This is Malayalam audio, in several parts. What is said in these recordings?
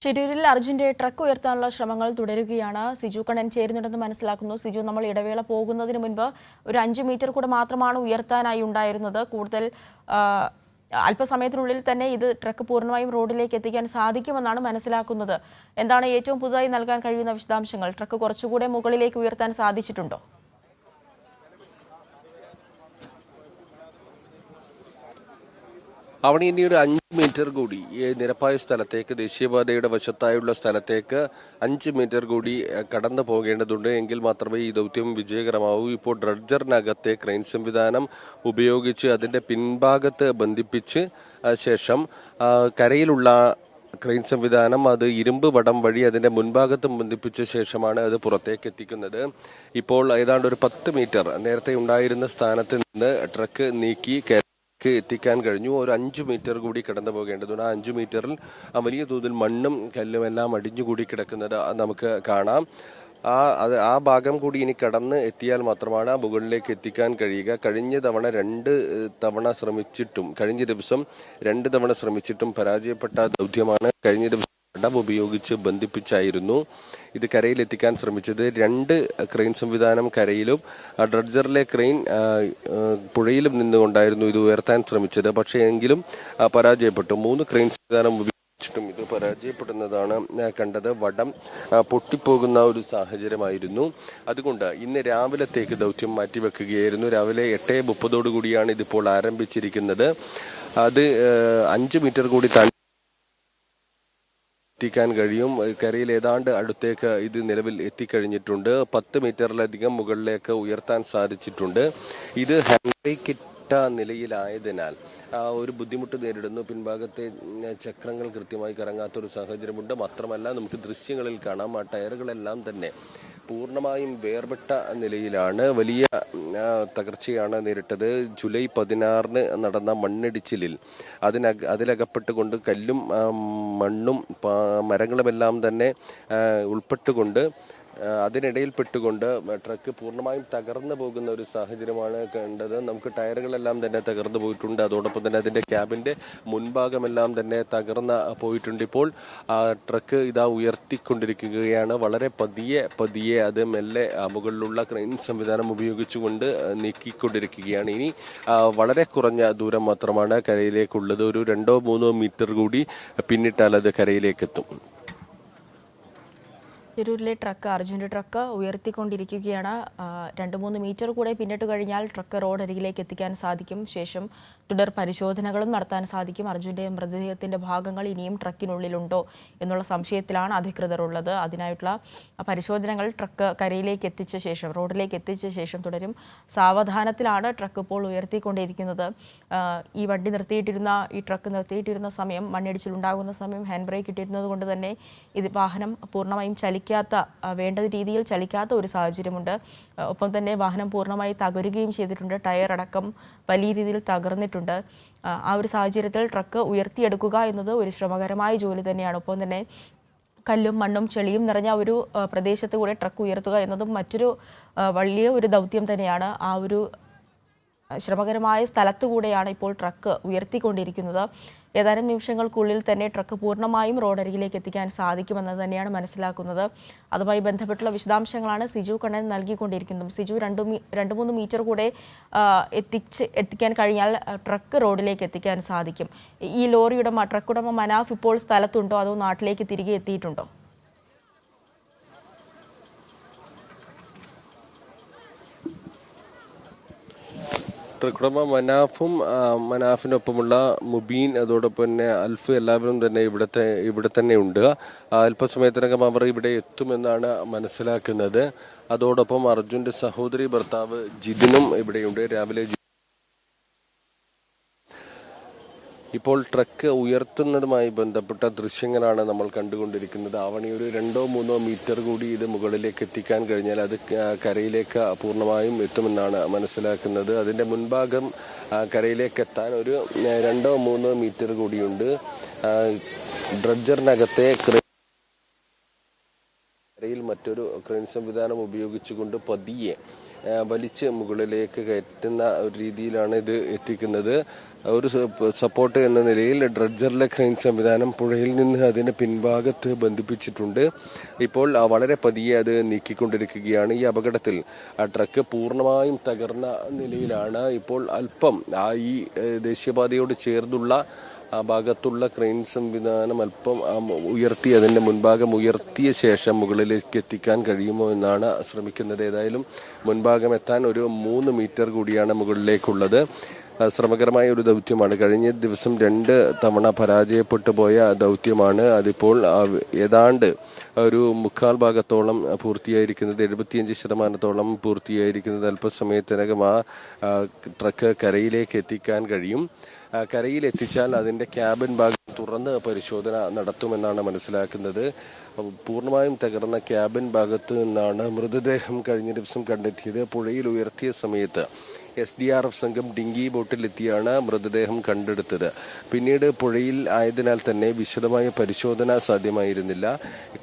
ഷിരൂരിൽ അർജുന്റെ ട്രക്ക് ഉയർത്താനുള്ള ശ്രമങ്ങൾ തുടരുകയാണ്. സിജു കണ്ണൻ ചേരുന്നുണ്ടെന്ന് മനസ്സിലാക്കുന്നു. സിജു, നമ്മൾ ഇടവേള പോകുന്നതിന് മുൻപ് ഒരു 5 മീറ്റർ കൂടെ മാത്രമാണ് ഉയർത്താനായി ഉണ്ടായിരുന്നത്. കൂടുതൽ അല്പസമയത്തിനുള്ളിൽ തന്നെ ഇത് ട്രക്ക് പൂർണ്ണമായും റോഡിലേക്ക് എത്തിക്കാൻ സാധിക്കുമെന്നാണ് മനസ്സിലാക്കുന്നത്. എന്താണ് ഏറ്റവും പുതുതായി നൽകാൻ കഴിയുന്ന വിശദാംശങ്ങൾ? ട്രക്ക് കുറച്ചുകൂടെ മുകളിലേക്ക് ഉയർത്താൻ സാധിച്ചിട്ടുണ്ടോ? അവിടെ ഇനി ഒരു 5 മീറ്റർ കൂടി നിരപ്പായ സ്ഥലത്തേക്ക്, ദേശീയപാതയുടെ വശത്തായുള്ള സ്ഥലത്തേക്ക് 5 മീറ്റർ കൂടി കടന്നു പോകേണ്ടതുണ്ട്. എങ്കിൽ മാത്രമേ ഈ ദൗത്യം വിജയകരമാവൂ. ഇപ്പോൾ ഡ്രഡ്ജറിനകത്തെ ക്രെയിൻ സംവിധാനം ഉപയോഗിച്ച് അതിന്റെ പിൻഭാഗത്ത് ബന്ധിപ്പിച്ച് ശേഷം കരയിലുള്ള ക്രെയിൻ സംവിധാനം അത് ഇരുമ്പ് വടം വഴി അതിന്റെ മുൻഭാഗത്തും ബന്ധിപ്പിച്ച ശേഷമാണ് അത് പുറത്തേക്ക് എത്തിക്കുന്നത്. ഇപ്പോൾ ഏതാണ്ട് ഒരു 10 മീറ്റർ നേരത്തെ ഉണ്ടായിരുന്ന സ്ഥാനത്ത് നിന്ന് ട്രക്ക് നീക്കി എത്തിക്കാൻ കഴിഞ്ഞു. ഒരു 5 മീറ്റർ കൂടി കടന്നു പോകേണ്ടതുണ്ട്. ആ 5 മീറ്ററിൽ വലിയ തോതിൽ മണ്ണും കല്ലും എല്ലാം അടിഞ്ഞുകൂടി കിടക്കുന്നത് നമുക്ക് കാണാം. ആ ഭാഗം കൂടി ഇനി കടന്ന് എത്തിയാൽ മാത്രമാണ് ആ മുകളിലേക്ക് എത്തിക്കാൻ കഴിയുക. കഴിഞ്ഞ ദിവസം 2 തവണ ശ്രമിച്ചിട്ടും പരാജയപ്പെട്ട ദൗത്യമാണ്. കഴിഞ്ഞ ദിവസം ഉപയോഗിച്ച് ബന്ധിപ്പിച്ചായിരുന്നു ഇത് കരയിലെത്തിക്കാൻ ശ്രമിച്ചത്. 2 ക്രെയിൻ സംവിധാനം കരയിലും ഡ്രഡ്ജറിലെ ക്രെയിൻ പുഴയിലും നിന്നുകൊണ്ടായിരുന്നു ഇത് ഉയർത്താൻ ശ്രമിച്ചത്. പക്ഷേ എങ്കിലും പരാജയപ്പെട്ടു. 3 ക്രെയിൻ സംവിധാനം ഉപയോഗിച്ചിട്ടും ഇത് പരാജയപ്പെടുന്നതാണ് കണ്ടത്. വടം പൊട്ടിപ്പോകുന്ന ഒരു സാഹചര്യമായിരുന്നു. അതുകൊണ്ട് ഇന്ന് രാവിലത്തേക്ക് ദൗത്യം മാറ്റിവെക്കുകയായിരുന്നു. രാവിലെ 8:30 കൂടിയാണ് ഇതിപ്പോൾ ആരംഭിച്ചിരിക്കുന്നത്. അത് 5 മീറ്റർ കൂടി എത്തിക്കാൻ കഴിയും. കരയിൽ ഏതാണ്ട് അടുത്തേക്ക് ഇത് നിലവിൽ എത്തിക്കഴിഞ്ഞിട്ടുണ്ട്. 10 മീറ്ററിലധികം മുകളിലേക്ക് ഉയർത്താൻ സാധിച്ചിട്ടുണ്ട്. ഇത് ഹാൻഡ് ബ്രേക്ക് ഇട്ട നിലയിലായതിനാൽ ഒരു ബുദ്ധിമുട്ട് നേരിടുന്നു. പിൻഭാഗത്തെ ചക്രങ്ങൾ കൃത്യമായി കറങ്ങാത്തൊരു സാഹചര്യമുണ്ട്. മാത്രമല്ല, നമുക്ക് ദൃശ്യങ്ങളിൽ കാണാം ആ ടയറുകളെല്ലാം തന്നെ പൂർണ്ണമായും വേർപെട്ട നിലയിലാണ്. വലിയ തകർച്ചയാണ് നേരിട്ടത്. ജൂലൈ 16 നടന്ന മണ്ണിടിച്ചിലിൽ അതിലകപ്പെട്ടുകൊണ്ട് കല്ലും മണ്ണും മരങ്ങളുമെല്ലാം തന്നെ ഉൾപ്പെട്ടുകൊണ്ട് അതിനിടയിൽപ്പെട്ടുകൊണ്ട് ട്രക്ക് പൂർണ്ണമായും തകർന്നു പോകുന്ന ഒരു സാഹചര്യമാണ് കണ്ടത്. നമുക്ക് ടയറുകളെല്ലാം തന്നെ തകർന്നു പോയിട്ടുണ്ട്. അതോടൊപ്പം തന്നെ അതിൻ്റെ ക്യാബിൻ്റെ മുൻഭാഗമെല്ലാം തന്നെ തകർന്ന് പോയിട്ടുണ്ട്. ഇപ്പോൾ ട്രക്ക് ഇതാ ഉയർത്തിക്കൊണ്ടിരിക്കുകയാണ്. വളരെ പതിയെ അത് മെല്ലെ മുകളിലുള്ള ക്രെയിൻ സംവിധാനം ഉപയോഗിച്ചുകൊണ്ട് നീക്കിക്കൊണ്ടിരിക്കുകയാണ്. ഇനി വളരെ കുറഞ്ഞ ദൂരം മാത്രമാണ് കരയിലേക്കുള്ളത്. ഒരു 2-3 മീറ്റർ കൂടി പിന്നിട്ടാൽ അത് കരയിലേക്ക് എത്തും. ഷിരൂരിലെ അർജുൻ്റെ ട്രക്ക് ഉയർത്തിക്കൊണ്ടിരിക്കുകയാണ്. 2-3 മീറ്റർ കൂടെ പിന്നിട്ട് കഴിഞ്ഞാൽ ട്രക്ക് റോഡരികിലേക്ക് എത്തിക്കാൻ സാധിക്കും. ശേഷം തുടർ പരിശോധനകളും നടത്താൻ സാധിക്കും. അർജുൻ്റെ മൃതദേഹത്തിൻ്റെ ഭാഗങ്ങൾ ഇനിയും ട്രക്കിനുള്ളിലുണ്ടോ എന്നുള്ള സംശയത്തിലാണ് അധികൃതർ ഉള്ളത്. അതിനായിട്ടുള്ള പരിശോധനകൾ ട്രക്ക് കരയിലേക്ക് എത്തിച്ച ശേഷം, റോഡിലേക്ക് എത്തിച്ച ശേഷം തുടരും. സാവധാനത്തിലാണ് ട്രക്ക് ഇപ്പോൾ ഉയർത്തിക്കൊണ്ടിരിക്കുന്നത്. ഈ ട്രക്ക് നിർത്തിയിട്ടിരുന്ന സമയം, മണ്ണിടിച്ചിലുണ്ടാകുന്ന സമയം ഹാൻഡ് ബ്രേക്ക് ഇട്ടിരുന്നത് കൊണ്ട് തന്നെ വാഹനം പൂർണ്ണമായും വേണ്ട രീതിയിൽ ചലിക്കാത്ത ഒരു സാഹചര്യമുണ്ട്. ഒപ്പം തന്നെ വാഹനം പൂർണ്ണമായി തകരുകയും ചെയ്തിട്ടുണ്ട്. ടയർ അടക്കം വലിയ രീതിയിൽ തകർന്നിട്ടുണ്ട്. ആ ഒരു സാഹചര്യത്തിൽ ട്രക്ക് ഉയർത്തിയെടുക്കുക എന്നത് ഒരു ശ്രമകരമായ ജോലി തന്നെയാണ്. ഒപ്പം തന്നെ കല്ലും മണ്ണും ചെളിയും നിറഞ്ഞ ഒരു പ്രദേശത്ത് കൂടെ ട്രക്ക് ഉയർത്തുക എന്നതും മറ്റൊരു വലിയ ഒരു ദൗത്യം തന്നെയാണ്. ആ ഒരു ശ്രമകരമായ സ്ഥലത്തുകൂടെയാണ് ഇപ്പോൾ ട്രക്ക് ഉയർത്തിക്കൊണ്ടിരിക്കുന്നത്. ഏതാനും നിമിഷങ്ങൾക്കുള്ളിൽ തന്നെ ട്രക്ക് പൂർണ്ണമായും റോഡരികിലേക്ക് എത്തിക്കാൻ സാധിക്കുമെന്നത് തന്നെയാണ് മനസ്സിലാക്കുന്നത്. അതുമായി ബന്ധപ്പെട്ടുള്ള വിശദാംശങ്ങളാണ് സിജു കണ്ണൻ നൽകിക്കൊണ്ടിരിക്കുന്നത്. സിജു, 2-3 മീറ്റർ കൂടെ എത്തിക്കാൻ കഴിഞ്ഞാൽ ട്രക്ക് റോഡിലേക്ക് എത്തിക്കാൻ സാധിക്കും. ഈ ട്രക്ക് ഉടമ മനാഫ് ഇപ്പോൾ സ്ഥലത്തുണ്ടോ അതോ നാട്ടിലേക്ക് തിരികെ എത്തിയിട്ടുണ്ടോ? ട്രക്ക് ഉടമ മനാഫിനൊപ്പമുള്ള മുബീൻ, അതോടൊപ്പം തന്നെ അൽഫ് എല്ലാവരും തന്നെ ഇവിടെ തന്നെ ഉണ്ട്. അല്പസമയത്തിനകം അവർ ഇവിടെ എത്തുമെന്നാണ് മനസ്സിലാക്കുന്നത്. അതോടൊപ്പം അർജുന്റെ സഹോദരി ഭർത്താവ് ജിതിനും ഇവിടെയുണ്ട്. രാവിലെ ഇപ്പോൾ ട്രക്ക് ഉയർത്തുന്നതുമായി ബന്ധപ്പെട്ട ദൃശ്യങ്ങളാണ് നമ്മൾ കണ്ടുകൊണ്ടിരിക്കുന്നത്. ആവണി ഒരു 2-3 മീറ്റർ കൂടി ഇത് മുകളിലേക്ക് എത്തിക്കാൻ കഴിഞ്ഞാൽ അത് കരയിലേക്ക് പൂർണ്ണമായും എത്തുമെന്നാണ് മനസ്സിലാക്കുന്നത്. അതിൻ്റെ മുൻഭാഗം കരയിലേക്ക് എത്താൻ ഒരു 2-3 മീറ്റർ കൂടിയുണ്ട്. ഡ്രഡ്ജറിനകത്തെ കരയിൽ മറ്റൊരു ക്രെയിൻ സംവിധാനം ഉപയോഗിച്ചുകൊണ്ട് പതിയെ വലിച്ച് മുകളിലേക്ക് കയറ്റുന്ന ഒരു രീതിയിലാണ് ഇത് എത്തിക്കുന്നത്. ഒരു സപ്പോർട്ട് എന്ന നിലയിൽ ഡ്രഡ്ജറിലെ ക്രെയിൻ സംവിധാനം പുഴയിൽ നിന്ന് അതിൻ്റെ പിൻഭാഗത്ത് ബന്ധിപ്പിച്ചിട്ടുണ്ട്. ഇപ്പോൾ വളരെ പതിയെ അത് നീക്കിക്കൊണ്ടിരിക്കുകയാണ്. ഈ അപകടത്തിൽ ട്രക്ക് പൂർണ്ണമായും തകർന്ന നിലയിലാണ്. ഇപ്പോൾ അല്പം ഈ ദേശീയപാതയോട് ചേർന്നുള്ള ആ ഭാഗത്തുള്ള ക്രെയിൻ സംവിധാനം അല്പം ഉയർത്തി അതിൻ്റെ മുൻഭാഗം ഉയർത്തിയ ശേഷം മുകളിലേക്ക് എത്തിക്കാൻ കഴിയുമോ എന്നാണ് ശ്രമിക്കുന്നത്. ഏതായാലും മുൻഭാഗം എത്താൻ ഒരു 3 മീറ്റർ കൂടിയാണ് മുകളിലേക്കുള്ളത്. ശ്രമകരമായ ഒരു ദൗത്യമാണ്. കഴിഞ്ഞ ദിവസം 2 തവണ പരാജയപ്പെട്ടു പോയ ദൗത്യമാണ്. അതിപ്പോൾ ഏതാണ്ട് ഒരു 3/4 ഭാഗത്തോളം പൂർത്തിയായിരിക്കുന്നത്, 75% പൂർത്തിയായിരിക്കുന്നത്. അല്പസമയത്തിനകം ആ ട്രക്ക് കരയിലേക്ക് എത്തിക്കാൻ കഴിയും. കരയിലെത്തിച്ചാൽ അതിൻ്റെ ക്യാബിൻ ഭാഗം തുറന്ന് പരിശോധന നടത്തുമെന്നാണ് മനസ്സിലാക്കുന്നത്. പൂർണ്ണമായും തകർന്ന ക്യാബിൻ ഭാഗത്ത് നിന്നാണ് മൃതദേഹം കഴിഞ്ഞ ദിവസം കണ്ടെത്തിയത്. പുഴയിൽ ഉയർത്തിയ സമയത്ത് SDRF സംഘം ഡിങ്കി ബോട്ടിലെത്തിയാണ് മൃതദേഹം കണ്ടെടുത്തത്. പിന്നീട് പുഴയിൽ ആയതിനാൽ തന്നെ വിശദമായ പരിശോധന സാധ്യമായിരുന്നില്ല.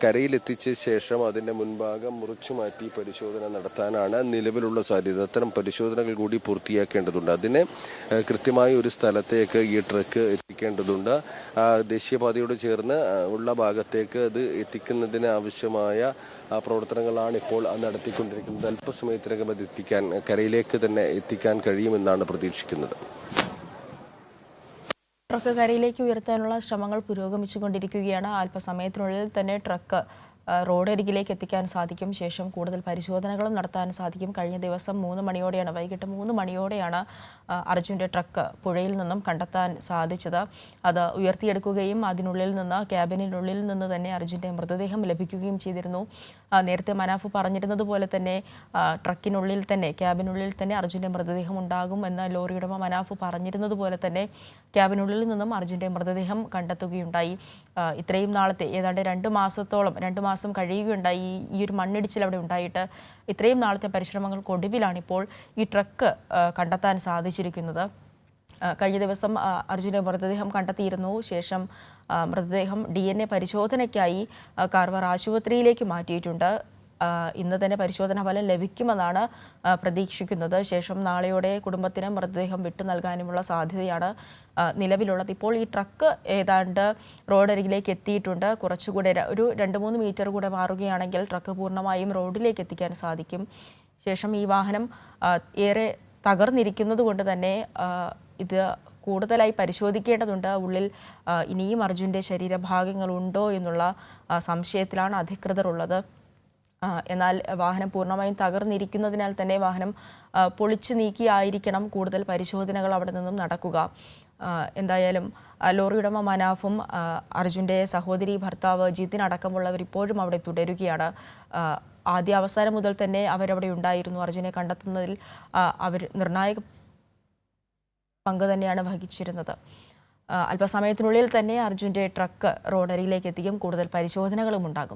കരയിലെത്തിച്ച ശേഷം അതിൻ്റെ മുൻഭാഗം മുറിച്ചു മാറ്റി പരിശോധന നടത്താനാണ് നിലവിലുള്ള സാധ്യത. അത്തരം പരിശോധനകൾ കൂടി പൂർത്തിയാക്കേണ്ടതുണ്ട്. അതിന് കൃത്യമായ ഒരു സ്ഥലത്തേക്ക് ഈ ട്രക്ക് എത്തിക്കേണ്ടതുണ്ട്. ദേശീയപാതയോട് ചേർന്ന് ഉള്ള ഭാഗത്തേക്ക് അത് എത്തിക്കുന്നതിന് ആവശ്യമായ പ്രവർത്തനങ്ങളാണ് ഇപ്പോൾ നടത്തിക്കൊണ്ടിരിക്കുന്നത്. അല്പസമയത്തിനകം അത് കരയിലേക്ക് തന്നെ എത്തിക്കാൻ കഴിയുമെന്നാണ് പ്രതീക്ഷിക്കുന്നത്. ട്രക്ക് കരയിലേക്ക് ഉയർത്താനുള്ള ശ്രമങ്ങൾ പുരോഗമിച്ചുകൊണ്ടിരിക്കുകയാണ്. അല്പസമയത്തിനുള്ളിൽ തന്നെ ട്രക്ക് റോഡരികിലേക്ക് എത്തിക്കാൻ സാധിക്കും. ശേഷം കൂടുതൽ പരിശോധനകളും നടത്താൻ സാധിക്കും. കഴിഞ്ഞ ദിവസം വൈകിട്ട് 3 മണിയോടെയാണ് അർജുൻ്റെ ട്രക്ക് പുഴയിൽ നിന്നും കണ്ടെത്താൻ സാധിച്ചത്. അത് ഉയർത്തിയെടുക്കുകയും അതിനുള്ളിൽ നിന്ന് ക്യാബിനുള്ളിൽ നിന്ന് തന്നെ അർജുൻ്റെ മൃതദേഹം ലഭിക്കുകയും ചെയ്തിരുന്നു. നേരത്തെ മനാഫ് പറഞ്ഞിരുന്നത് പോലെ തന്നെ ട്രക്കിനുള്ളിൽ തന്നെ ക്യാബിനുള്ളിൽ തന്നെ അർജുൻ്റെ മൃതദേഹം ഉണ്ടാകും എന്ന് ലോറി ഉടമ മനാഫ് പറഞ്ഞിരുന്നത് പോലെ തന്നെ ക്യാബിനുള്ളിൽ നിന്നും അർജുൻ്റെ മൃതദേഹം കണ്ടെത്തുകയുണ്ടായി. ഇത്രയും നാളത്തെ ഏതാണ്ട് 2 മാസം കഴിയുകയുണ്ടായി ഈ ഒരു മണ്ണിടിച്ചിൽ അവിടെ ഉണ്ടായിട്ട്. ഇത്രയും നാളത്തെ പരിശ്രമങ്ങൾക്കൊടുവിലാണിപ്പോൾ ഈ ട്രക്ക് കണ്ടെത്താൻ സാധിച്ചിരിക്കുന്നത്. കഴിഞ്ഞ ദിവസം അർജുൻ്റെ മൃതദേഹം കണ്ടെത്തിയിരുന്നു. ശേഷം മൃതദേഹം DNA പരിശോധനയ്ക്കായി കാർവാർ ആശുപത്രിയിലേക്ക് മാറ്റിയിട്ടുണ്ട്. ഇന്ന് തന്നെ പരിശോധനാ ഫലം ലഭിക്കുമെന്നാണ് പ്രതീക്ഷിക്കുന്നത്. ശേഷം നാളെയോടെ കുടുംബത്തിന് മൃതദേഹം വിട്ടു നൽകാനുമുള്ള സാധ്യതയാണ് നിലവിലുള്ളത്. ഇപ്പോൾ ഈ ട്രക്ക് ഏതാണ്ട് റോഡരികിലേക്ക് എത്തിയിട്ടുണ്ട്. കുറച്ചുകൂടെ ഒരു 2-3 മീറ്റർ കൂടെ മാറുകയാണെങ്കിൽ ട്രക്ക് പൂർണ്ണമായും റോഡിലേക്ക് എത്തിക്കാൻ സാധിക്കും. ശേഷം ഈ വാഹനം ഏറെ തകർന്നിരിക്കുന്നത് കൊണ്ട് തന്നെ ഇത് കൂടുതലായി പരിശോധിക്കേണ്ടതുണ്ട്. ഉള്ളിൽ ഇനിയും അർജുൻ്റെ ശരീരഭാഗങ്ങളുണ്ടോ എന്നുള്ള സംശയത്തിലാണ് അധികൃതർ ഉള്ളത്. എന്നാൽ വാഹനം പൂർണ്ണമായും തകർന്നിരിക്കുന്നതിനാൽ തന്നെ വാഹനം പൊളിച്ചു നീക്കിയായിരിക്കണം കൂടുതൽ പരിശോധനകൾ അവിടെ നിന്നും നടക്കുക. എന്തായാലും ലോറി ഉടമ മനാഫും അർജുൻ്റെ സഹോദരി ഭർത്താവ് ജിതിൻ അടക്കമുള്ളവർ ഇപ്പോഴും അവിടെ തുടരുകയാണ്. ആദ്യ അവസാനം മുതൽ തന്നെ അവരവിടെ ഉണ്ടായിരുന്നു. അർജുനെ കണ്ടെത്തുന്നതിൽ അവർ നിർണായക പങ്ക് തന്നെയാണ് വഹിച്ചിരുന്നത്. അല്പസമയത്തിനുള്ളിൽ തന്നെ അർജുൻ്റെ ട്രക്ക് റോഡരികിലേക്ക് എത്തിക്കും. കൂടുതൽ പരിശോധനകളും ഉണ്ടാകും.